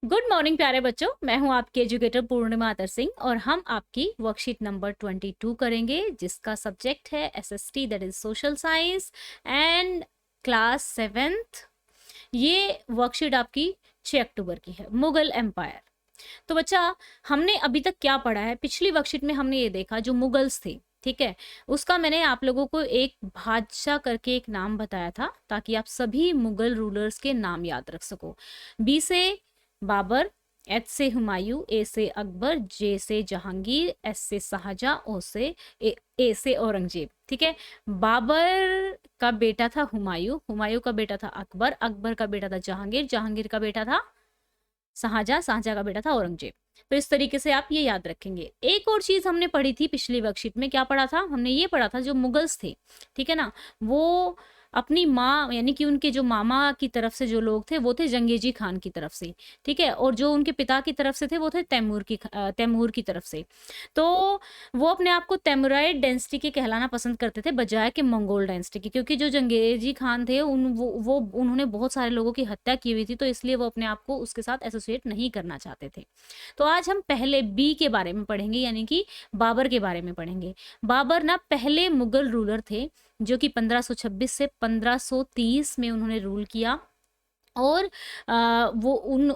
Good morning प्यारे बच्चों, मैं हूं आपकी एजुकेटर पूर्णिमा अतर सिंह और हम आपकी वर्कशीट नंबर 22 करेंगे जिसका सब्जेक्ट है SST that is social science and class 7th। ये वर्कशीट आपकी 6 अक्टूबर की है, मुगल एम्पायर। तो बच्चा, हमने अभी तक क्या पढ़ा है? पिछली वर्कशीट में हमने ये देखा जो मुगल्स थे, ठीक है, उसका मैंने आप लोगों को एक बादशाह करके एक नाम बताया था ताकि आप सभी मुगल रूलर्स के नाम याद रख सको। बी से बाबर, एच से हुमायूं, ए से अकबर, जे से जहांगीर, एस से शाहजहां, ए से औरंगजेब। ठीक है, बाबर का बेटा था हुमायूं, हुमायूं का बेटा था अकबर, अकबर का बेटा था जहांगीर, जहांगीर का बेटा था शाहजहां, शाहजहां का बेटा था औरंगजेब। तो इस तरीके से आप ये याद रखेंगे। एक और चीज हमने पढ़ी थी पिछली वर्कशीट में, क्या पढ़ा था हमने? ये पढ़ा था जो मुगल्स थे, ठीक है ना, वो अपनी माँ यानी कि उनके जो मामा की तरफ से जो लोग थे वो थे जंगेजी खान की तरफ से, ठीक है, और जो उनके पिता की तरफ से थे वो थे तैमूर की तरफ से। तो वो अपने आप को तैमूराइड डेंसिटी के कहलाना पसंद करते थे बजाय कि मंगोल डेंसिटी की, क्योंकि जो जंगेजी खान थे वो उन्होंने बहुत सारे लोगों की हत्या की हुई थी, तो इसलिए वो अपने आप को उसके साथ एसोसिएट नहीं करना चाहते थे। तो आज हम पहले बी के बारे में पढ़ेंगे, यानी कि बाबर के बारे में पढ़ेंगे। बाबर ना पहले मुगल रूलर थे जो कि 1526 से 1530 में उन्होंने रूल किया। और वो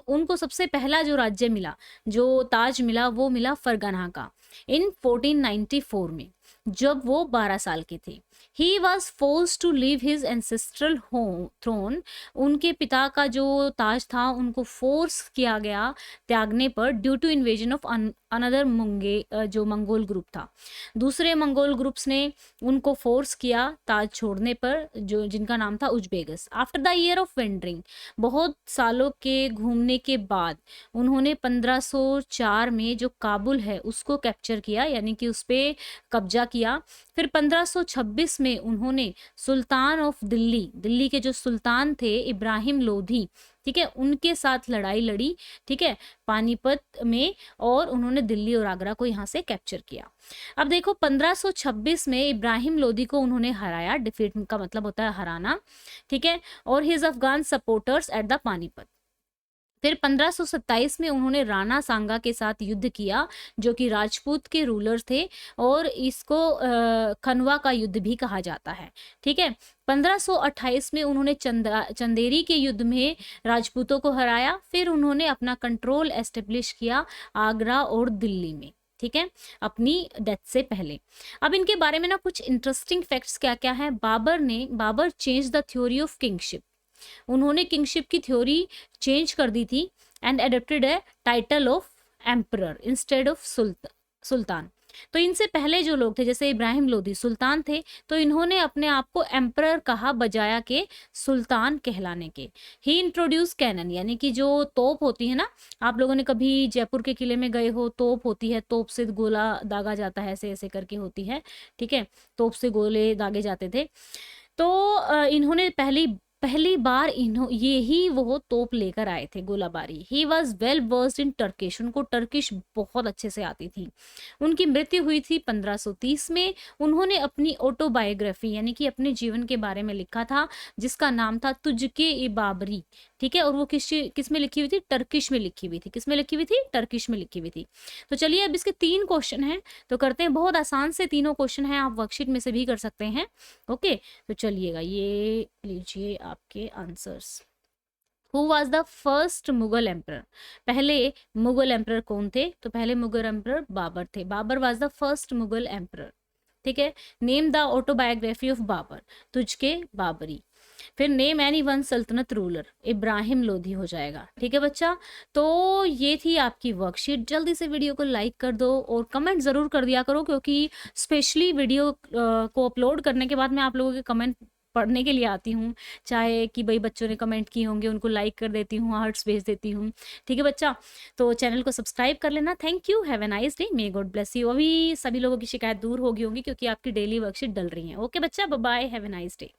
उनको सबसे पहला जो राज्य मिला, जो ताज मिला, वो मिला फरगना का इन 1494 में, जब वो 12 साल के थे। He was force to leave his ancestral home throne. उनके पिता का जो ताज था उनको फोर्स किया गया त्यागने पर, due to invasion of another जो मंगोल ग्रुप था। दूसरे मंगोल ग्रुप्स ने उनको फोर्स किया ताज छोड़ने पर, जो जिनका नाम था Uzbegs. After the year of wandering, बहुत सालों के घूमने के बाद उन्होंने 1504 में जो काबुल है उसको कैप्चर किया, यानी कि उस पर कब्जा किया। फिर 1526 में उन्होंने सुल्तान ऑफ दिल्ली, दिल्ली के जो सुल्तान थे इब्राहिम लोधी, ठीक है, उनके साथ लड़ाई लड़ी, ठीक है, पानीपत में, और उन्होंने दिल्ली और आगरा को यहाँ से कैप्चर किया। अब देखो 1526 में इब्राहिम लोधी को उन्होंने हराया, डिफीट का मतलब होता है हराना, ठीक है, और his Afghan supporters at the Panipat. फिर 1527 में उन्होंने राणा सांगा के साथ युद्ध किया जो कि राजपूत के रूलर थे, और इसको खनवा का युद्ध भी कहा जाता है, ठीक है। 1528 में उन्होंने चंदेरी के युद्ध में राजपूतों को हराया। फिर उन्होंने अपना कंट्रोल एस्टेब्लिश किया आगरा और दिल्ली में, ठीक है, अपनी डेथ से पहले। अब इनके बारे में ना कुछ इंटरेस्टिंग फैक्ट्स क्या क्या है। Babur change the theory of kingship. उन्होंने किंगशिप की थ्योरी चेंज कर दी थी and adapted a title of emperor instead of sultan. तो इनसे पहले जो लोग थे जैसे इब्राहिम लोधी सुल्तान थे, तो इन्होंने अपने आप को एम्परर कहा बजाया के सुल्तान कहलाने के। ही इंट्रोड्यूस कैनन, यानी कि जो तोप होती है ना, आप लोगों ने कभी जयपुर के किले में गए हो, तोप होती है, तोप से गोला दागा जाता है, ऐसे ऐसे करके होती है, ठीक है, तोप से गोले दागे जाते थे। तो इन्होंने पहली बार ये ही वो तोप लेकर आए थे, गोलाबारी। He was well versed in Turkish, उनको टर्किश बहुत अच्छे से आती थी। उनकी मृत्यु हुई थी 1530 में। उन्होंने अपनी ऑटोबायोग्राफी यानी कि अपने जीवन के बारे में लिखा था जिसका नाम था तुझके ए बाबरी, ठीक है, और वो किस में लिखी हुई थी? टर्किश में लिखी हुई थी। किस में लिखी हुई थी? टर्किश में लिखी हुई थी। तो चलिए अब इसके 3 क्वेश्चन हैं, तो करते हैं। बहुत आसान से तीनों क्वेश्चन हैं, आप वर्कशीट में से भी कर सकते हैं। ओके, तो चलिएगा, ये लीजिए आपके answers. Who was the first Mughal emperor? पहले मुगल एम्पर कौन थे? तो पहले मुगल एम्पर बाबर थे। Babur was the first Mughal emperor, ठीक है। Name the autobiography of Babur, Tuzk-e Babri. फिर name any one sultanate ruler, Ibrahim Lodi हो जाएगा, ठीक है बच्चा। तो ये थी आपकी वर्कशीट। जल्दी से वीडियो को लाइक कर दो और कमेंट जरूर कर दिया करो, क्योंकि स्पेशली वीडियो को अपलोड करने के बाद मैं आप लोगों के कमेंट पढ़ने के लिए आती हूँ। चाहे कि भाई बच्चों ने कमेंट किए होंगे, उनको लाइक कर देती हूँ, हार्ट्स भेज देती हूँ, ठीक है बच्चा। तो चैनल को सब्सक्राइब कर लेना। Thank you, have a nice day, may God bless you. अभी सभी लोगों की शिकायत दूर होगी क्योंकि आपकी डेली वर्कशीट डल रही है। ओके बच्चा, bye bye, have a nice day.